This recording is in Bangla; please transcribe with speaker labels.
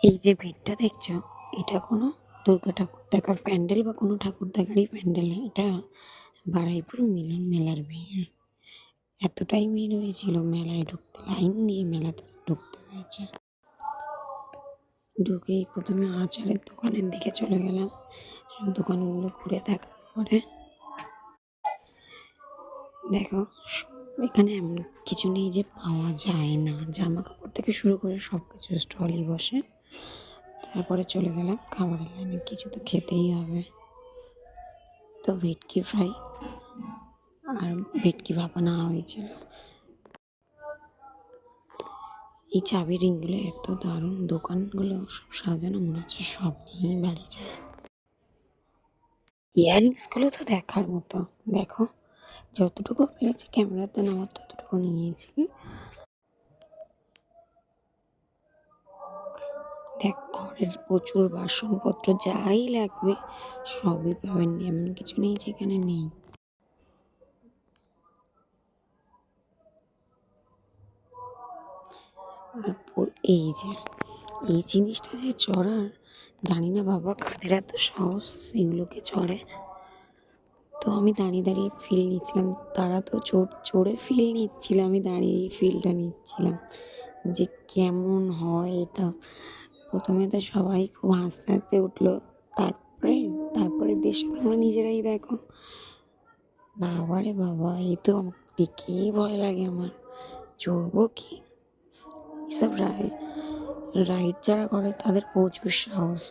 Speaker 1: এই যে ভিড়টা দেখছো, এটা কোনো দুর্গা ঠাকুর দেখার প্যান্ডেল বা কোনো ঠাকুর দেখারই প্যান্ডেল না, এটা বারুইপুর মিলন মেলার ভিড়। এতটাই ভিড় হয়েছিল, মেলায় ঢুকতে লাইন দিয়ে মেলাতে ঢুকতে হয়েছে। ঢুকেই প্রথমে আচারের দোকানের দিকে চলে গেলাম। দোকানগুলো ঘুরে দেখার পরে দেখো, এখানে এমন কিছু নেই যে পাওয়া যায় না, জামা কাপড় থেকে শুরু করে সব কিছু স্টলই বসে। তারপরে চলে গেলাম খাবারের লাইনে, কিছু তো খেতেই হবে। তো ভেটকি ফ্রাই আর ভেটকি ভাপা নেওয়া হয়েছিল। এই চাবি রিংগুলো এত দারুণ, দোকানগুলো সব সাজানো, মনে হচ্ছে সব নিয়েই বাড়ি যায়। ইয়াররিংসগুলো তো দেখার মতো, দেখো যতটুকু পেরেছি ক্যামেরাতে নেওয়ার ততটুকু নিয়েছি। দেখ, ঘরের প্রচুর বাসনপত্র, যাই লাগবে সবই পাবেন, এমন কিছু নেই যেখানে নেই। আর এই জিনিসটা যে চড়ার, জানি না বাবা কাদের এত সাহস এগুলোকে চড়ে। তো আমি দাঁড়িয়ে দাঁড়িয়ে ফিল নিচ্ছিলাম, তারা তো চড়ে ফিল নিচ্ছিল, আমি দাঁড়িয়ে ফিলটা নিচ্ছিলাম যে কেমন হয় এটা। প্রথমে তো সবাই খুব হাসতে হাসতে উঠলো, তারপরে তারপরে দেশে তোমরা নিজেরাই দেখো। বাবা রে বাবা, এই তো দেখেই ভয় লাগে আমার, চড়বো কি? এসব রাইড যারা করে তাদের প্রচুর সাহস।